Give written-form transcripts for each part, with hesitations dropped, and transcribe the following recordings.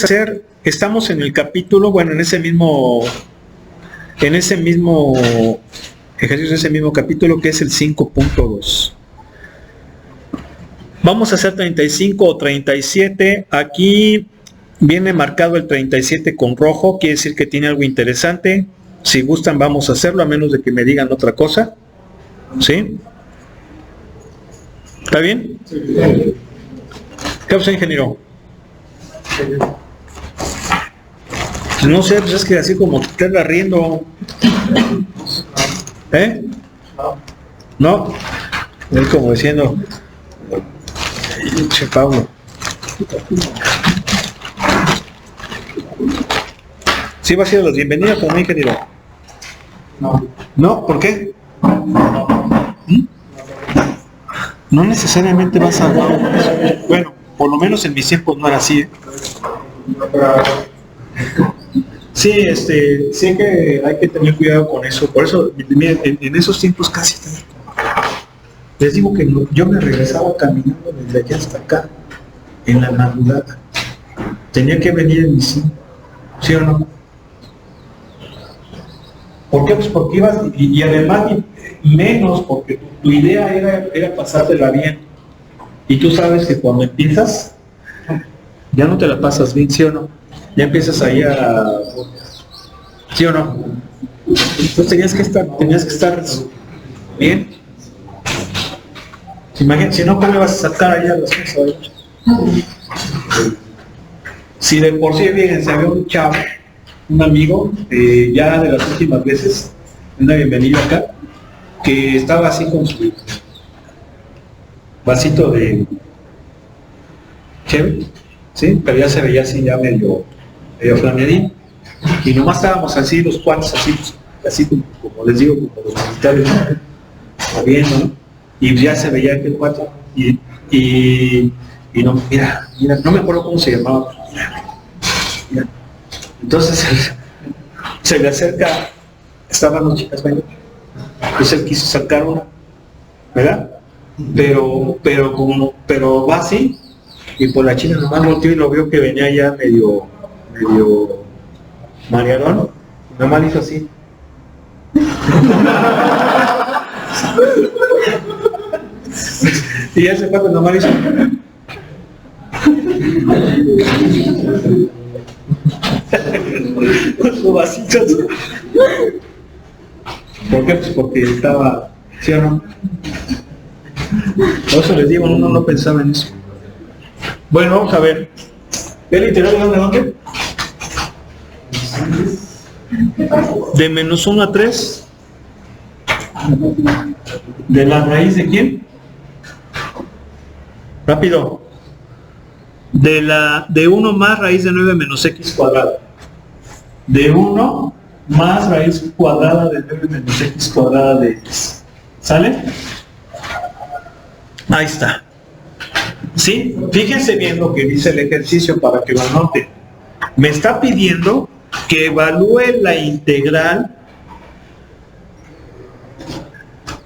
hacer, estamos en el capítulo, bueno, en ese mismo ejercicio, ese mismo capítulo, que es el 5.2. Vamos a hacer 35 o 37. Aquí viene marcado el 37 con rojo, quiere decir que tiene algo interesante. Si gustan vamos a hacerlo, a menos de que me digan otra cosa. ¿Sí? ¿Está bien? ¿Qué pasa, ingeniero? No sé, pues es que así como te estás riendo. ¿Eh? No. Es como diciendo, che, Pablo. ¿Sí va a ser las bienvenidas como ingeniero? No. ¿No? ¿Por qué? No necesariamente vas a hablar. Bueno, por lo menos en mis tiempos no era así, ¿eh? Sí, sé que hay que tener cuidado con eso. Por eso, miren, en esos tiempos casi les digo que yo me regresaba caminando desde allá hasta acá, en la madrugada. Tenía que venir en mi ¿sí o no? ¿Por qué? Pues porque ibas, y además menos, porque tu idea era pasártela bien. Y tú sabes que cuando empiezas, ya no te la pasas bien, ¿sí o no? Ya empiezas ahí a... ¿Sí o no? Entonces tenías que estar bien. Imagínate, si no, ¿cómo le vas a sacar allá las cosas? Si de por sí, fíjense, había un chavo, un amigo, ya de las últimas veces, una bienvenida acá, que estaba así con su vasito de chévere, ¿sí? Pero ya se veía así, ya medio flanerín, y nomás estábamos así, los cuantos así como les digo, como los militares, ¿no? Viendo, ¿no? Y ya se veía aquel cuatro, y no, mira, no me acuerdo cómo se llamaba, mira. Entonces se le acerca, estaban las chicas bailando, entonces él quiso sacar una, ¿verdad? Pero va así, y por la chica nomás volteó y lo vio que venía ya medio mareadón, nomás hizo así. Y ya se fue cuando nomás hizo. Con su vasito. ¿Por qué? Pues porque estaba, ¿sí o no? Por eso les digo, uno no pensaba en eso. Bueno, vamos a ver. ¿El integral de dónde? De menos 1 a 3. ¿De la raíz de quién? Rápido. De 1 más raíz de 9 menos x cuadrado. De 1 más raíz cuadrada de 9 menos x cuadrada de x. ¿Sale? Ahí está. ¿Sí? Fíjense bien lo que dice el ejercicio para que lo anoten. Me está pidiendo que evalúe la integral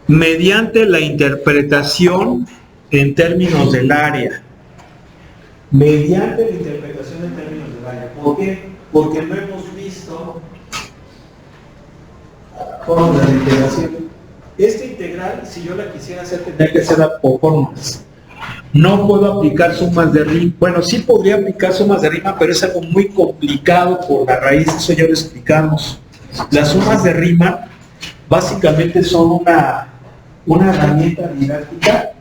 mediante la interpretación en términos del área. Mediante la interpretación en términos del área. ¿Por qué? Porque no hemos visto fórmulas de integración. Esta integral, si yo la quisiera hacer, tendría que hacerla por fórmulas. No puedo aplicar sumas de rima. Bueno, sí podría aplicar sumas de rima, pero es algo muy complicado por la raíz, eso ya lo explicamos. Las sumas de rima básicamente son una herramienta didáctica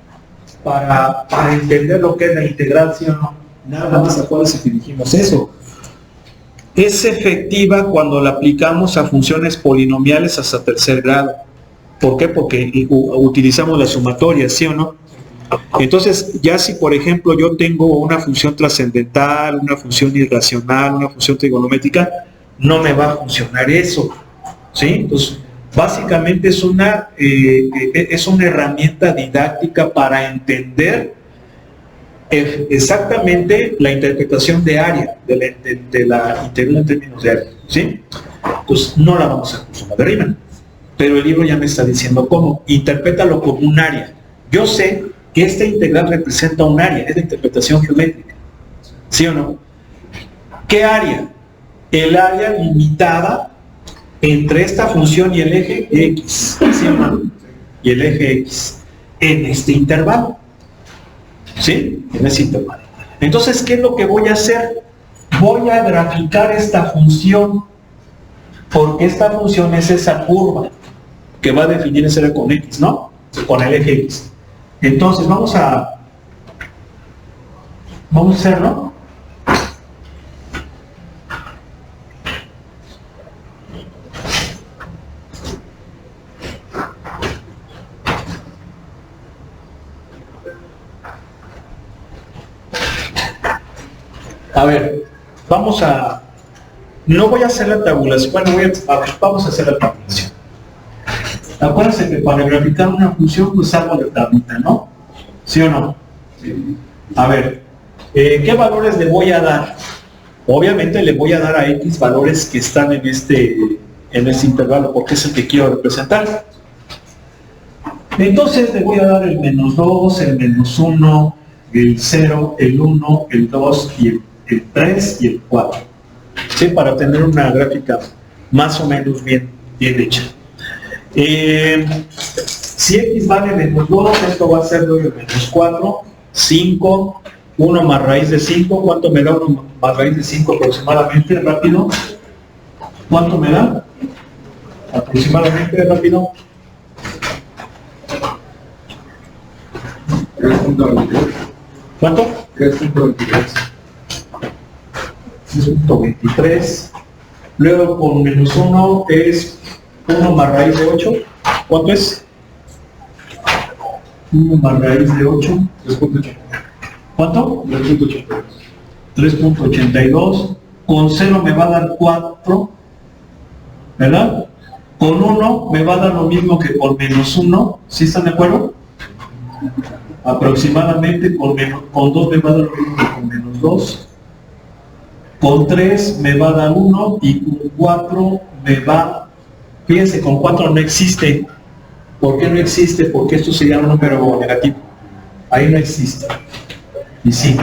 para entender lo que es la integral, ¿sí o no? Nada más acuérdense que dijimos eso. Es efectiva cuando la aplicamos a funciones polinomiales hasta tercer grado. ¿Por qué? Porque utilizamos las sumatorias, ¿sí o no? Entonces, ya si por ejemplo yo tengo una función trascendental, una función irracional, una función trigonométrica, no me va a funcionar eso, ¿sí? Entonces, básicamente es una herramienta didáctica para entender exactamente la interpretación de área, de la integral en términos de área, ¿sí? Entonces, no la vamos a consumar de rima, pero el libro ya me está diciendo cómo. Interprétalo como un área. Yo sé que esta integral representa un área, es la interpretación geométrica, ¿sí o no? ¿Qué área? El área limitada entre esta función y el eje X, ¿sí, hermano? Y el eje X, en este intervalo. ¿Sí? En ese intervalo. Entonces, ¿qué es lo que voy a hacer? Voy a graficar esta función, porque esta función es esa curva que va a definir ese área con X, ¿no? Con el eje X. Entonces, vamos a hacerlo. A ver, no voy a hacer la tabulación, bueno, vamos a hacer la tabulación. Acuérdense que para graficar una función, pues hago la tablita, ¿no? ¿Sí o no? Sí. A ver, ¿qué valores le voy a dar? Obviamente le voy a dar a X valores que están en este intervalo, porque es el que quiero representar. Entonces le voy a dar el -2, el -1, el 0, el 1, el 2 y el 3 y el 4. ¿Sí? Para tener una gráfica más o menos bien hecha. Si X vale -2, esto va a ser -4, 5, 1 más raíz de 5. ¿Cuánto me da 1 más raíz de 5 aproximadamente? Rápido. ¿Cuánto me da? Aproximadamente, rápido. 3.23. ¿Cuánto? 3.23. 3.23. Luego con -1 es 1 más raíz de 8. ¿Cuánto es? 1 más raíz de 8. 3.82. ¿Cuánto? 3.82. 3.82. Con 0 me va a dar 4. ¿Verdad? Con 1 me va a dar lo mismo que con -1. ¿Sí están de acuerdo? Aproximadamente con 2 me va a dar lo mismo que con -2. Con 3 me va a dar 1 y con 4 me va... Fíjense, con 4 no existe. ¿Por qué no existe? Porque esto sería un número negativo. Ahí no existe. Y sí,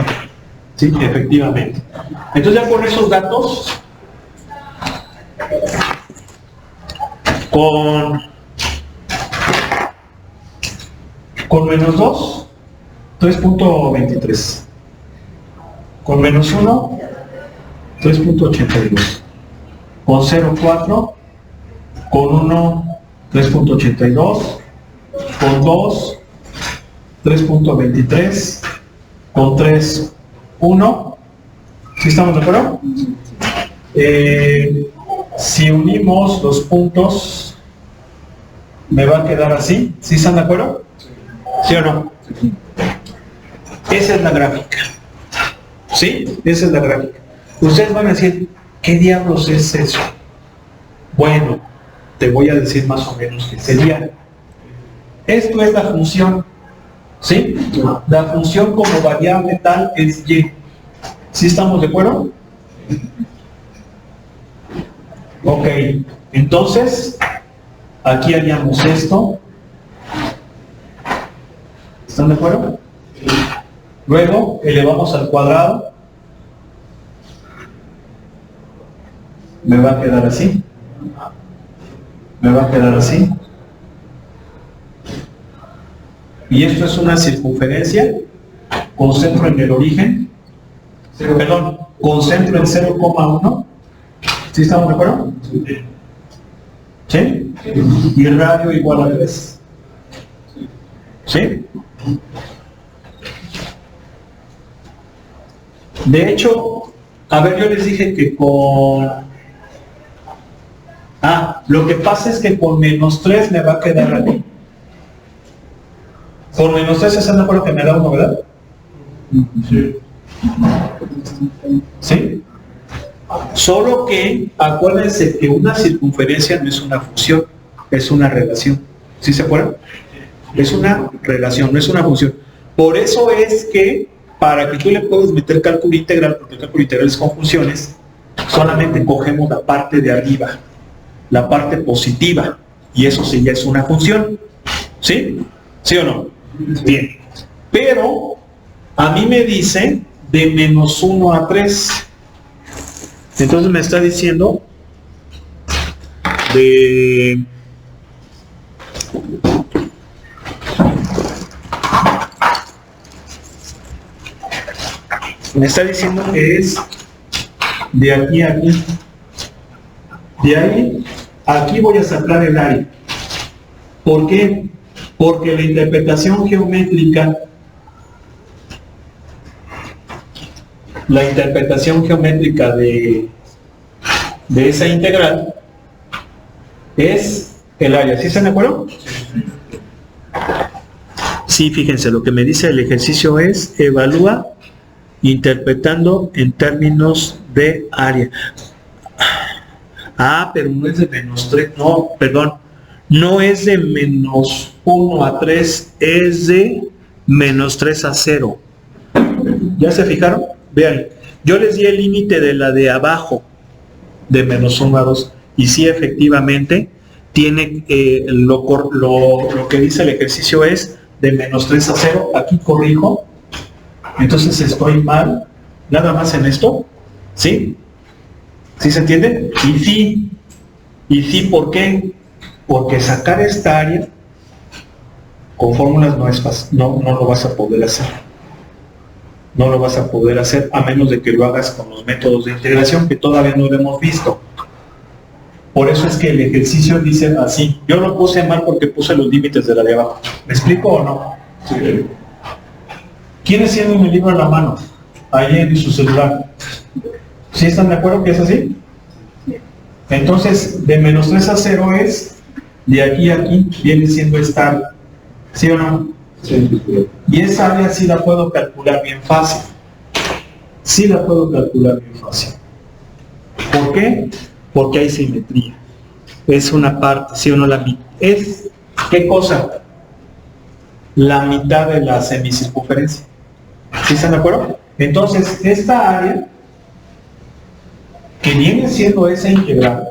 sí, efectivamente. Entonces ya con esos datos, con -2, 3.23. Con -1, 3.82. Con 0.4, con 1, 3.82. Con 2, 3.23. Con 3, 1. ¿Sí estamos de acuerdo? Si unimos los puntos, me va a quedar así. ¿Sí están de acuerdo? ¿Sí o no? Esa es la gráfica. ¿Sí? Esa es la gráfica. Ustedes van a decir, ¿qué diablos es eso? Bueno, te voy a decir más o menos qué sería. Esto es la función. ¿Sí? La función como variable tal es y. ¿Sí estamos de acuerdo? Ok, entonces aquí haríamos esto. ¿Están de acuerdo? Luego elevamos al cuadrado. Me va a quedar así. Me va a quedar así. Y esto es una circunferencia con centro en el origen. Perdón, con centro en 0,1. ¿Sí estamos de acuerdo? ¿Sí? Y radio igual a 3. ¿Sí? De hecho, a ver, yo les dije que con... lo que pasa es que con -3 me va a quedar aquí. Con -3 ¿están de acuerdo que me da 1, verdad? Sí. ¿Sí? Solo que, acuérdense que una circunferencia no es una función, es una relación. ¿Sí se acuerdan? Es una relación, no es una función. Por eso es que, para que tú le puedas meter cálculo integral, porque el cálculo integral es con funciones, solamente cogemos la parte de arriba, la parte positiva, y eso sí ya es una función. ¿Sí? ¿Sí o no? Bien. Pero, a mí me dice de -1 a 3. Entonces me está diciendo de que es de aquí a aquí. De ahí a aquí voy a sacar el área. ¿Por qué? Porque la interpretación geométrica de esa integral es el área. ¿Sí están de acuerdo? Sí, fíjense, lo que me dice el ejercicio es evalúa interpretando en términos de área. Ah, pero no es de menos 3, no, perdón, no es de menos 1 a 3, es de menos 3 a 0. ¿Ya se fijaron? Vean, yo les di el límite de la de abajo, de menos 1 a 2, y sí, efectivamente, tiene lo que dice el ejercicio es de menos 3 a 0, aquí corrijo, entonces estoy mal, nada más en esto, ¿sí? ¿Sí se entiende? Y sí, ¿por qué? Porque sacar esta área con fórmulas no es fácil, no lo vas a poder hacer. No lo vas a poder hacer a menos de que lo hagas con los métodos de integración que todavía no lo hemos visto. Por eso es que el ejercicio dice así. Yo lo puse mal porque puse los límites de la de abajo. ¿Me explico o no? Sí. ¿Quiénes tienen el libro en la mano? Ahí en su celular. ¿Sí están de acuerdo que es así? Entonces, de menos 3 a 0 es, de aquí a aquí, viene siendo esta área. ¿Sí o no? Sí. Y esa área sí la puedo calcular bien fácil. Sí la puedo calcular bien fácil. ¿Por qué? Porque hay simetría. Es una parte, ¿sí o no? La mitad. ¿Es qué cosa? La mitad de la semicircunferencia. ¿Sí están de acuerdo? Entonces, esta área que viene siendo esa integral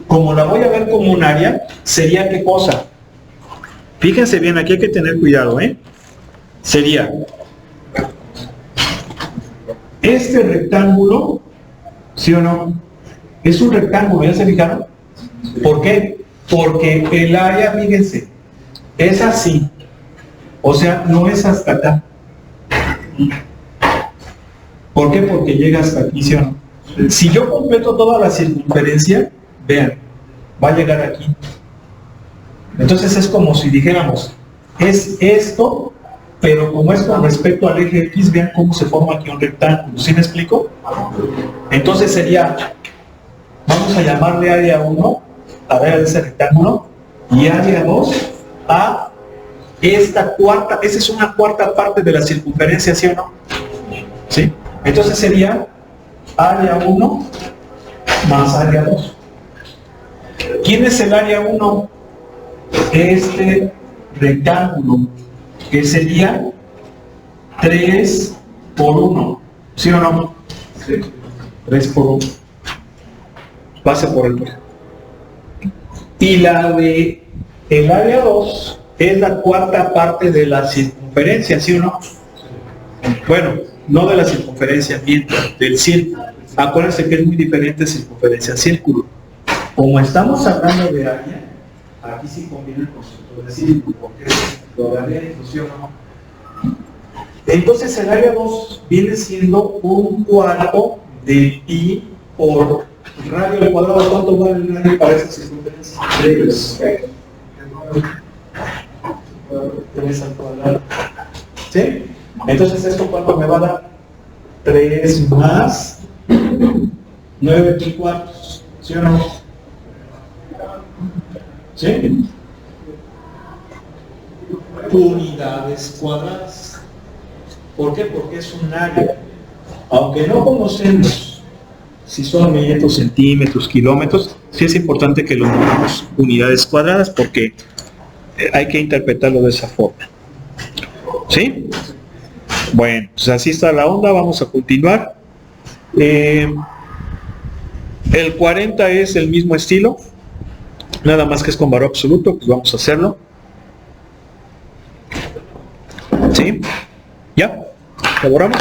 como la voy a ver como un área, sería ¿qué cosa? Fíjense bien, aquí hay que tener cuidado, sería este rectángulo, ¿sí o no? Es un rectángulo, ¿ya se fijaron? ¿Por qué? Porque el área, fíjense, es así. O sea, no es hasta acá. ¿Por qué? Porque llega hasta aquí, ¿sí o no? Si yo completo toda la circunferencia, vean, va a llegar aquí. Entonces es como si dijéramos, es esto, pero como es con respecto al eje X, vean cómo se forma aquí un rectángulo. ¿Sí me explico? Entonces sería, vamos a llamarle área 1, área de ese rectángulo, y área 2 a esta cuarta, esa es una cuarta parte de la circunferencia, ¿sí o no? ¿Sí? Entonces sería área 1 más área 2. ¿Quién es el área 1? Este rectángulo, que sería 3 por 1, ¿sí o no? Sí. 3 por 1. Pase por el 3. Y la de el área 2 es la cuarta parte de la circunferencia, ¿sí o no? Bueno, no de la circunferencia, mientras del círculo. Acuérdense que es muy diferente circunferencia al círculo. Como estamos hablando de área, aquí sí conviene el concepto de círculo, porque es todavía inclusión, ¿no? Entonces el área 2 viene siendo un cuarto de pi por radio al cuadrado. ¿Cuánto vale el radio para esa circunferencia? 3 al cuadrado. ¿Sí? Entonces esto cuánto me va a dar? 3 más 9 pi cuartos. ¿Sí o no? ¿Sí? Unidades cuadradas. ¿Por qué? Porque es un área. Aunque no conocemos si son metros, centímetros, kilómetros, sí es importante que lo llamemos unidades cuadradas porque hay que interpretarlo de esa forma. ¿Sí? Bueno, pues así está la onda, vamos a continuar. El 40 es el mismo estilo, nada más que es con valor absoluto, pues vamos a hacerlo. ¿Sí? ¿Ya? ¿Lo borramos?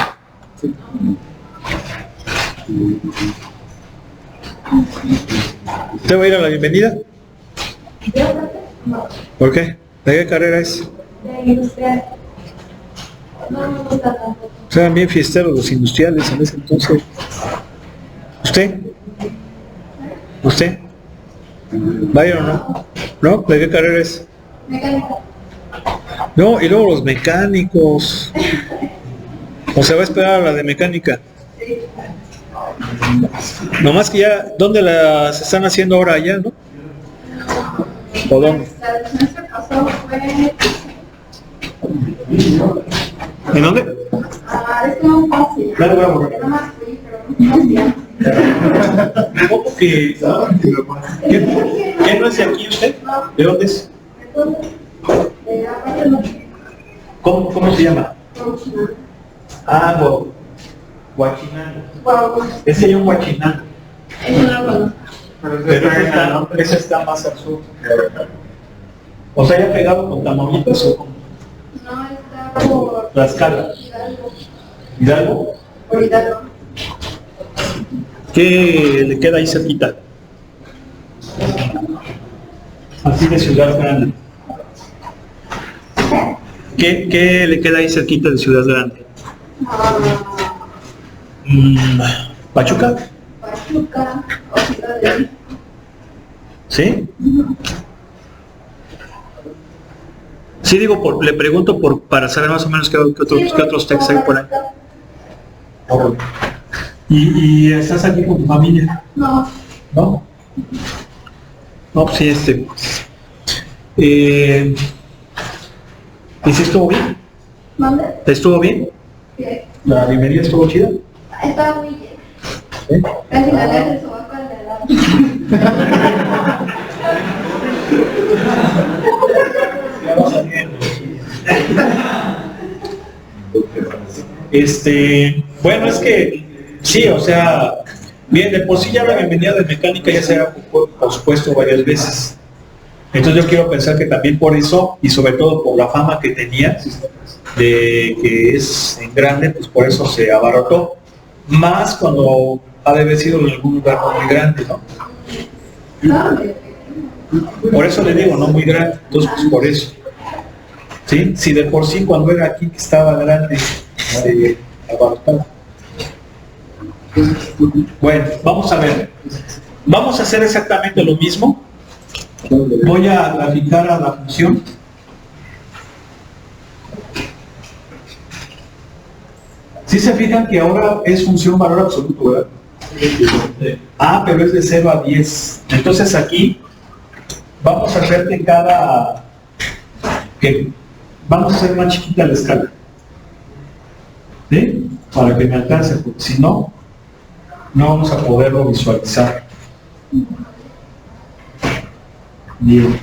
¿Te va a ir a la bienvenida? ¿Por qué? ¿De qué carrera es? De industrial. No me gusta tanto. Eran bien fiesteros los industriales en ese entonces. ¿Usted? ¿Usted? ¿Vaya o no? ¿No? ¿De qué carrera es? Mecánica. No, y luego los mecánicos. ¿O se va a esperar a la de mecánica? Sí. Nomás que ya, ¿dónde las están haciendo ahora allá, no? ¿O dónde? La del semestre pasado fue... ¿En dónde? Es más fácil. Claro, claro. Yo nomás fui, pero no hacía. ¿Cómo que? ¿Qué no es de aquí usted? ¿De dónde es? Entonces, aparte no. ¿Cómo se llama? Guachinango. Ah, Huachinango. Guau. Ese hay un Huachinango. Eso no lo conozco. Pero ese está más al sur. O sea, ya pegado con Tamaulipas o con No, está por... Tlaxcala. Hidalgo. Hidalgo. Por Hidalgo. ¿Qué le queda ahí cerquita? Así de Ciudad Grande. ¿Qué le queda ahí cerquita de Ciudad Grande? ¿Pachuca? Pachuca o Ciudad de México. ¿Sí? Sí, digo, le pregunto para saber más o menos qué otros textos hay por ahí. ¿Y estás aquí con tu familia? No. ¿No? No, pues sí, ¿y si estuvo bien? ¿Dónde? ¿Te estuvo bien? ¿Qué? ¿La bienvenida estuvo chida? Estaba muy lleno. ¿Eh? Casi la ley del sobaco al de lado. Ya va saliendo. Bueno, es que sí, o sea, bien, de por sí ya la bienvenida de mecánica ya se ha pospuesto varias veces. Entonces yo quiero pensar que también por eso, y sobre todo por la fama que tenía, de que es en grande, pues por eso se abarrotó. Más cuando ha de haber sido en algún lugar muy grande, ¿no? Por eso le digo, no muy grande, entonces pues por eso. ¿Sí? Si de por sí cuando era aquí que estaba grande, se abarrotaba. Bueno, vamos a ver. Vamos a hacer exactamente lo mismo. Voy a graficar a la función. Si se fijan que ahora es función valor absoluto, ¿verdad? Ah, pero es de 0 a 10. Entonces aquí vamos a hacer de cada... Vamos a hacer más chiquita la escala. ¿Sí? Para que me alcance, porque si no, no vamos a poderlo visualizar. Bien.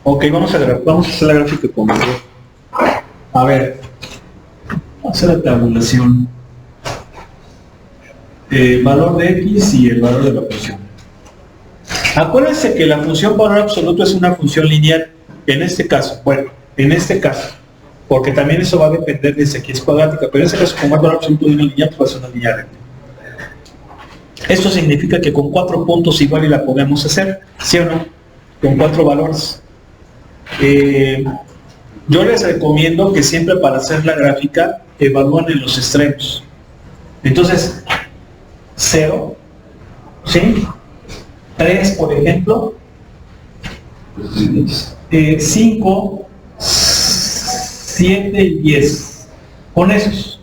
Ok, vamos a hacer la gráfica con el... A ver, vamos a hacer la tabulación. El valor de x y el valor de la función. Acuérdense que la función valor absoluto es una función lineal. En este caso, bueno, en este caso, porque también eso va a depender de si aquí es cuadrática, pero en este caso, como es valor absoluto de una lineal, pues es una línea recta. Esto significa que con 4 puntos igual y la podemos hacer, ¿sí o no? Con 4 valores. Yo les recomiendo que siempre para hacer la gráfica evalúen en los extremos. Entonces, 0, ¿sí? 3, por ejemplo, 5, 7 y 10. Con esos.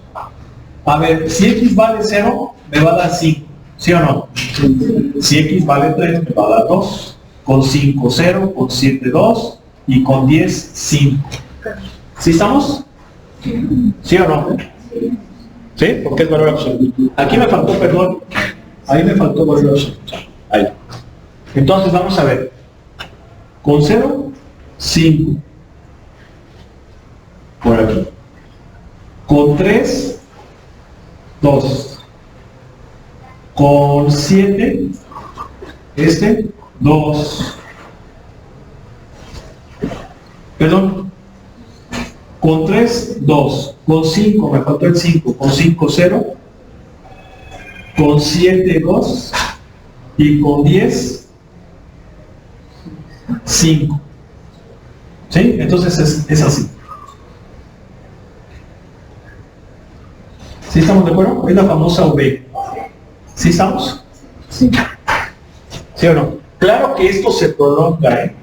A ver, si x vale 0, me va a dar 5, ¿sí o no? Si x vale 3, me va a dar 2. Con 5, 0, con 7, 2 y con 10, 5. ¿Sí estamos? ¿Sí o no? ¿Sí? Porque es valor absoluto. Aquí me faltó, perdón. Ahí me faltó valor absoluto. Ahí. Entonces vamos a ver. Con 0, 5. Por aquí. Con 3, 2. con 7, 2, perdón, con 3, 2, con 5, me faltó el 5, con 5, 0, con 7, 2, y con 10, 5. ¿Sí? Entonces es así. ¿Sí estamos de acuerdo? Es la famosa V. ¿Sí estamos? Sí. ¿Sí o no? Claro que esto se prolonga, ¿eh?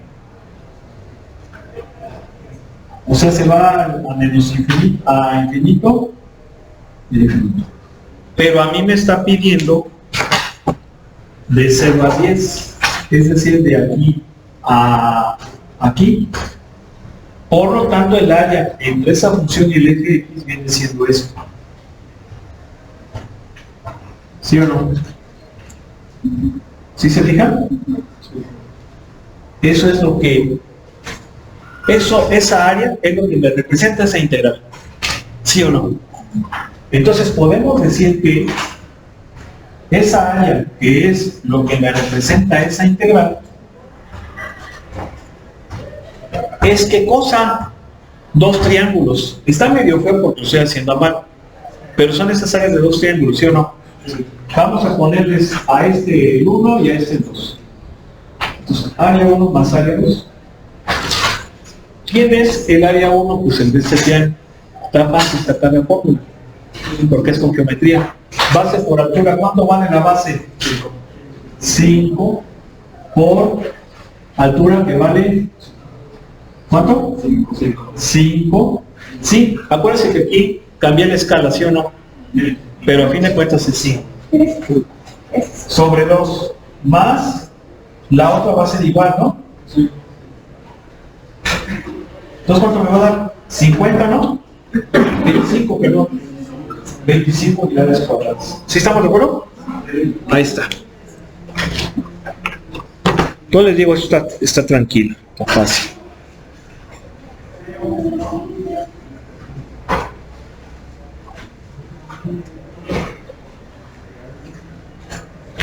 O sea, se va a menos infinito, a infinito y infinito. Pero a mí me está pidiendo de 0 a 10, es decir, de aquí a aquí. Por lo tanto, el área entre esa función y el eje X viene siendo esto. ¿Sí o no? ¿Sí se fijan? Eso es lo que... esa área es lo que me representa esa integral. ¿Sí o no? Entonces podemos decir que esa área, que es lo que me representa esa integral, es ¿qué cosa? Dos triángulos. Está medio feo porque lo estoy haciendo a mano, pero son esas áreas de dos triángulos, ¿sí o no? Vamos a ponerles a este el 1 y a este el 2. Entonces, área 1 más área 2. ¿Quién es el área 1? Pues el de este triángulo. Está fácil sacar la fórmula, porque es con geometría. Base por altura, ¿cuánto vale la base? 5 por altura, que vale ¿cuánto? 5. Sí, acuérdense que aquí cambié la escala, ¿sí o no? Pero a fin de cuentas es 5. Sobre 2 más la otra va a ser igual, ¿no? Sí. Entonces, ¿cuánto me va a dar? 50, ¿no? 25, perdón. 25 unidades cuadradas. ¿Sí estamos de acuerdo? Ahí está. Yo les digo, esto está tranquilo, está fácil.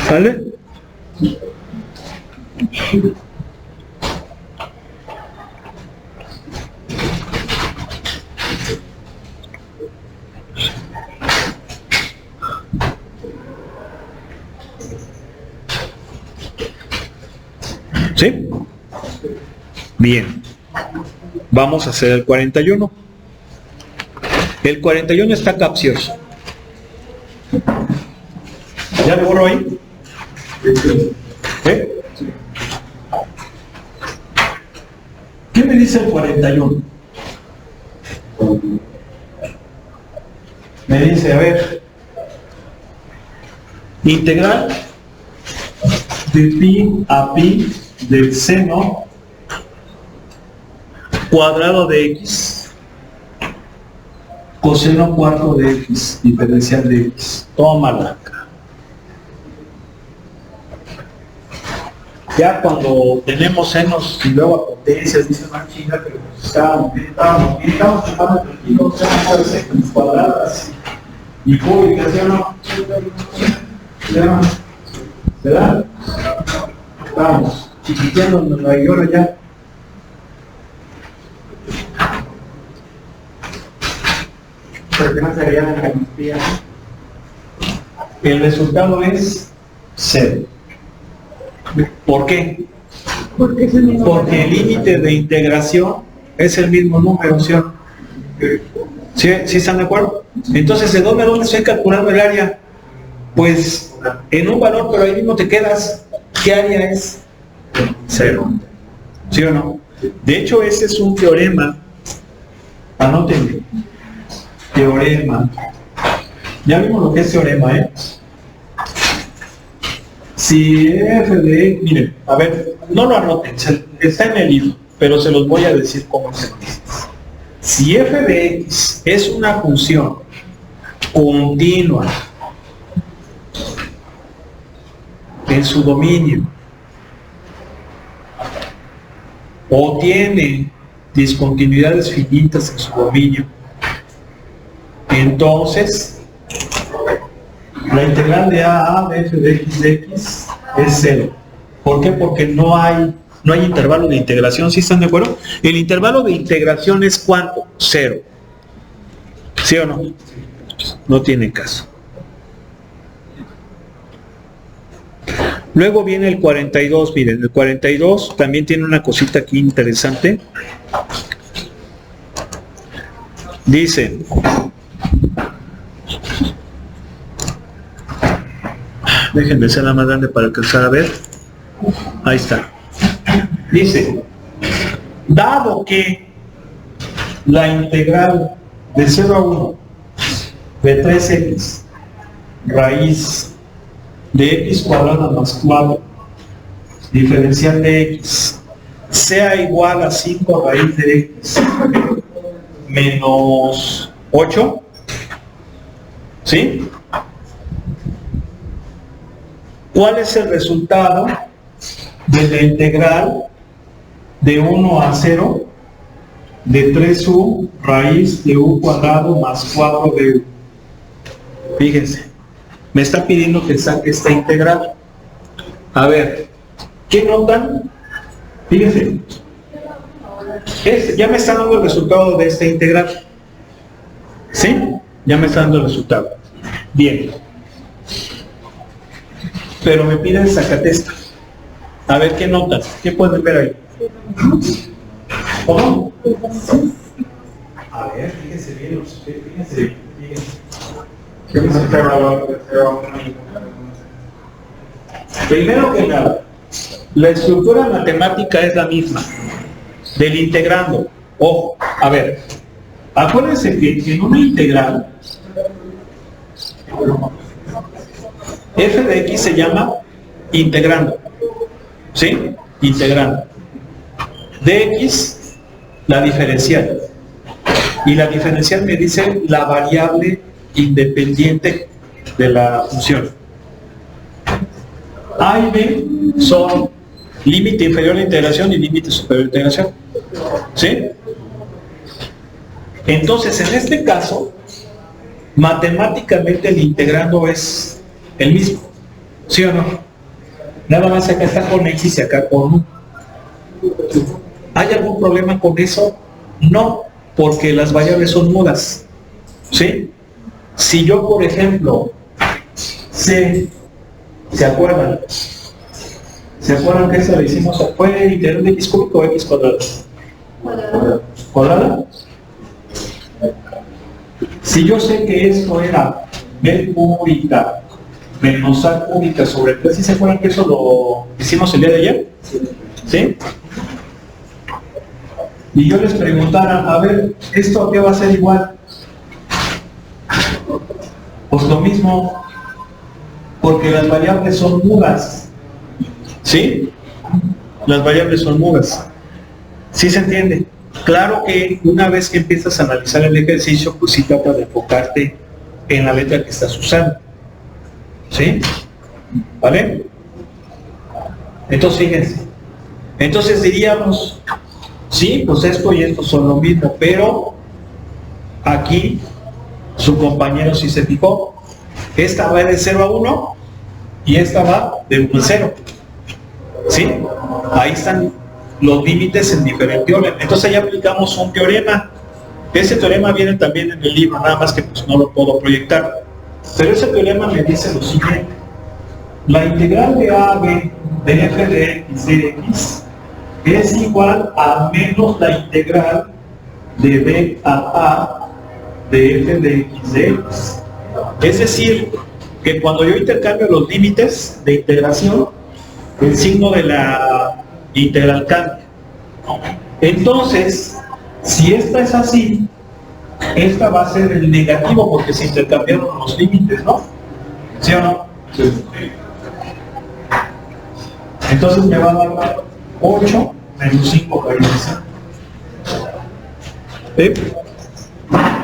¿Sale? ¿Sí? Bien. Vamos a hacer el 41. El 41 está capcioso. ¿Ya lo borro ahí? ¿Eh? ¿Qué me dice el 41? Me dice, a ver, integral de pi a pi del seno cuadrado de x coseno cuarto de x diferencial de x. Tómala. Ya cuando tenemos senos y luego a potencias, dicen una chinga, pero estamos tomando tranquilos, senos cuadradas y cúbicas, ¿ya no? ¿Verdad? Estamos chiquiteándonos la llora ya. ¿Por qué no sería la geometría? El resultado es 0. ¿Por qué? Porque el límite de integración es el mismo número, ¿sí? ¿Sí están de acuerdo? Entonces, ¿de dónde estoy calculando el área? Pues en un valor, pero ahí mismo te quedas. ¿Qué área es? 0. ¿Sí o no? De hecho, ese es un teorema. Anótenlo. Teorema. Ya vimos lo que es teorema, ¿eh? Si f de... Miren, a ver, no lo anoten, está en el libro, pero se los voy a decir cómo se dice. Si f de x es una función continua en su dominio o tiene discontinuidades finitas en su dominio, entonces La integral de a de f de x es 0. ¿Por qué? Porque no hay intervalo de integración. ¿Sí están de acuerdo? El intervalo de integración es ¿cuánto? 0. ¿Sí o no? No tiene caso. Luego viene el 42, miren, el 42 también tiene una cosita aquí interesante. Dice, déjenme ser la más grande para alcanzar a ver. Ahí está. Dice, dado que la integral de 0 a 1 de 3x raíz de x cuadrada más 4 diferencial de x sea igual a 5 raíz de x menos 8, ¿sí? ¿Cuál es el resultado de la integral de 1 a 0 de 3u raíz de u cuadrado más 4 de u? Fíjense, me está pidiendo que saque esta integral. A ver, ¿qué notan? Fíjense, ya me está dando el resultado de esta integral. ¿Sí? Ya me está dando el resultado. Bien. Pero me piden sacate esta. A ver, ¿qué notan? ¿Qué pueden ver ahí? ¿Cómo? A ver, fíjense bien, fíjense bien. Primero que nada, la estructura matemática es la misma del integrando. Ojo, a ver, acuérdense que en una integral f de x se llama integrando, ¿sí? Integrando. De x, la diferencial. Y la diferencial me dice la variable independiente de la función. A y B son límite inferior a la integración y límite superior a la integración. ¿Sí? Entonces, en este caso, matemáticamente el integrando es el mismo. ¿Sí o no? Nada más acá está con X y acá con U. ¿Hay algún problema con eso? No, porque las variables son mudas. ¿Sí? Si yo, por ejemplo, ¿se acuerdan? ¿Se acuerdan que eso lo hicimos? ¿Fue integral de x cúbico o x cuadrado? ¿Cuadrada? Si yo sé que esto era b cúbica menos a cúbica sobre 3, ¿sí se acuerdan que eso lo hicimos el día de ayer? ¿Sí? Y yo les preguntara, a ver, ¿esto a qué va a ser igual? Pues lo mismo, porque las variables son mudas. ¿Sí? Las variables son mudas. ¿Sí se entiende? Claro que una vez que empiezas a analizar el ejercicio, pues sí trata de enfocarte en la letra que estás usando. ¿Sí? ¿Vale? Entonces, fíjense. Entonces diríamos, sí, pues esto y esto son lo mismo, pero aquí su compañero sí se fijó. Esta va de 0 a 1 y esta va de 1 a 0. ¿Sí? Ahí están los límites en diferente orden. Entonces ya aplicamos un teorema. Ese teorema viene también en el libro, nada más que pues no lo puedo proyectar. Pero ese teorema me dice lo siguiente. La integral de a a b de f de x de x es igual a menos la integral de b a a de f de x de x. Es decir, que cuando yo intercambio los límites de integración, el signo de la integral cambia. Entonces, si esta es así, esta va a ser el negativo porque se intercambiaron los límites, ¿no? ¿Sí o no? Sí. Entonces me va a dar 8 menos 5 raíces. ¿Sí?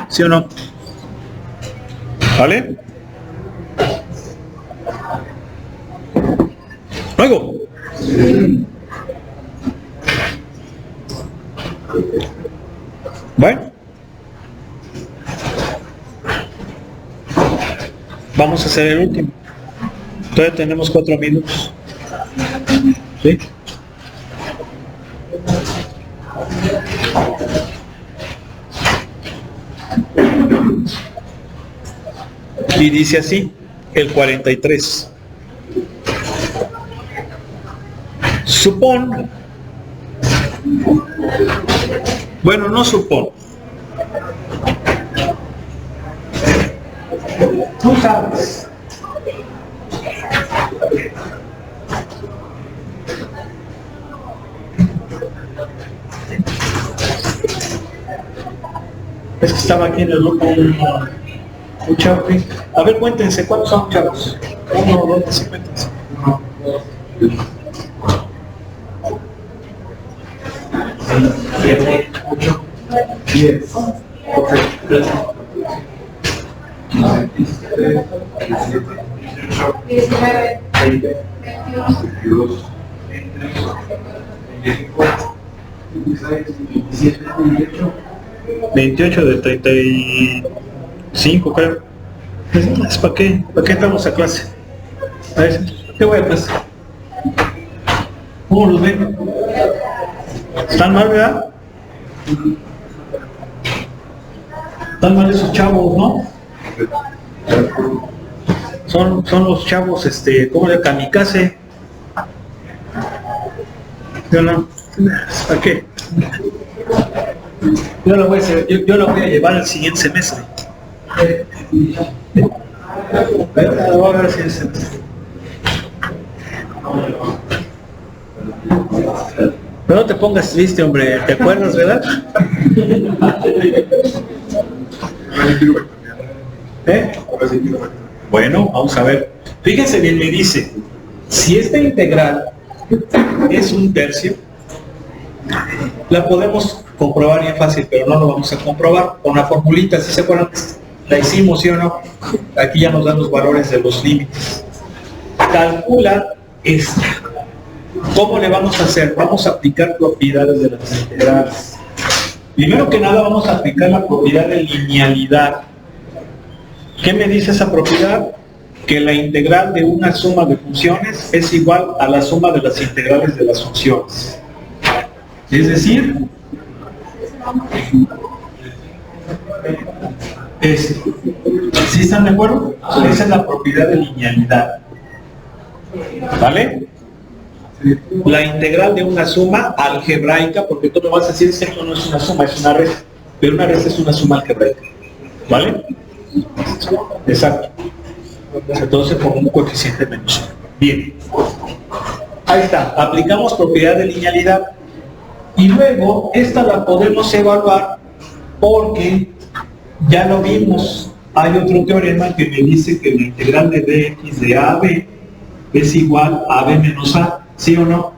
¿Sí o no? ¿Vale? Luego. Bueno. Vamos a hacer el último. Todavía tenemos 4 minutos. ¿Sí? Y dice así, el 43. Supón, bueno, no supón. Tú sabes. Es que estaba aquí en el grupo un chavo. A ver, cuéntense, ¿cuántos son chavos? 1, 2, cuéntense. 1, 2, 7, 8, 10, 12, 13, 15, 16, 17, 18, 19, 20, 21, 22, 23, 24, 26, 27, 28. 28 de 35, creo. ¿Para qué? ¿Para qué entramos a clase? A ver, ¿qué voy a clase? ¿Cómo los ven? ¿Están mal, verdad? Están mal esos chavos, ¿no? Son los chavos, ¿cómo de kamikaze? Yo no. ¿Para qué? Yo lo voy a hacer, yo lo voy a llevar al siguiente semestre. Lo voy a ver al siguiente semestre. Pero no te pongas triste, hombre, ¿te acuerdas, verdad? Bueno, vamos a ver. Fíjense bien, me dice, si esta integral es 1/3, la podemos comprobar bien fácil, pero no lo vamos a comprobar con una formulita. ¿Sí se acuerdan? La hicimos, ¿sí o no? Aquí ya nos dan los valores de los límites. Calcula esta. ¿Cómo le vamos a hacer? Vamos a aplicar propiedades de las integrales. Primero que nada vamos a aplicar la propiedad de linealidad. ¿Qué me dice esa propiedad? Que la integral de una suma de funciones es igual a la suma de las integrales de las funciones. Es decir, ¿sí están de acuerdo? Esa es la propiedad de linealidad. ¿Vale? La integral de una suma algebraica, porque tú me vas a decir que esto no es una suma, es una resta, pero una resta es una suma algebraica. ¿Vale? Exacto. Entonces por un coeficiente menos 1. Bien. Ahí está. Aplicamos propiedad de linealidad. Y luego, esta la podemos evaluar porque ya lo vimos. Hay otro teorema que me dice que la integral de dx de a a b es igual a b menos a. ¿Sí o no?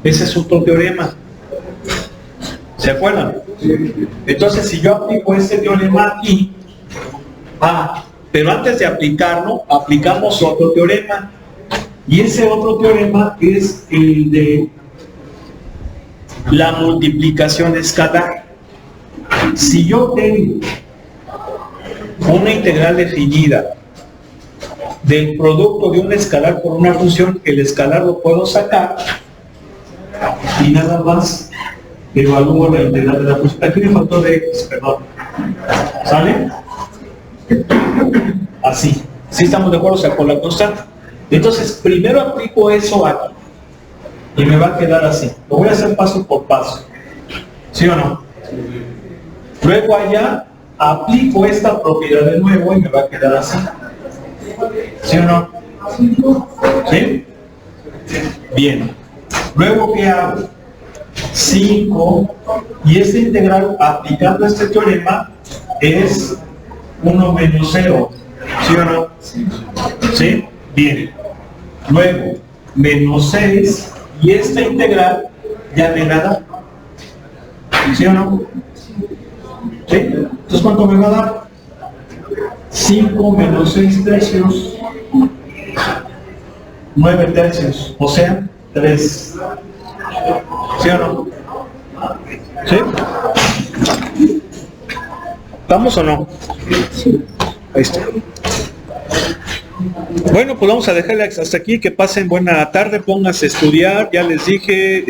Ese es otro teorema. ¿Se acuerdan? Entonces, si yo aplico ese teorema aquí, pero antes de aplicarlo, aplicamos otro teorema. Y ese otro teorema es el de la multiplicación escalar. Si yo tengo una integral definida del producto de un escalar por una función, el escalar lo puedo sacar y nada más evalúo la integral de la función. Aquí me faltó de x, perdón. ¿Sale? Así. ¿Sí estamos de acuerdo? O sea, con la constante. Entonces, primero aplico eso aquí y me va a quedar así. Lo voy a hacer paso por paso. ¿Sí o no? Luego allá aplico esta propiedad de nuevo y me va a quedar así. ¿Sí o no? ¿Sí? Bien. Luego, ¿qué hago? 5, y esta integral aplicando este teorema es 1 menos 0. ¿Sí o no? ¿Sí? Bien. Luego, menos 6, y esta integral ya me la da. ¿Sí o no? ¿Sí? Entonces, ¿cuánto me va a dar? 5 menos 6 tercios, 9 tercios, o sea, 3. ¿Sí o no? ¿Sí? ¿Estamos o no? Ahí está. Bueno, pues vamos a dejarle hasta aquí, que pasen buena tarde, pónganse a estudiar, ya les dije,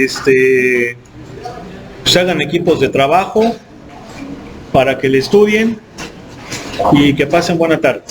pues hagan equipos de trabajo para que le estudien y que pasen buena tarde.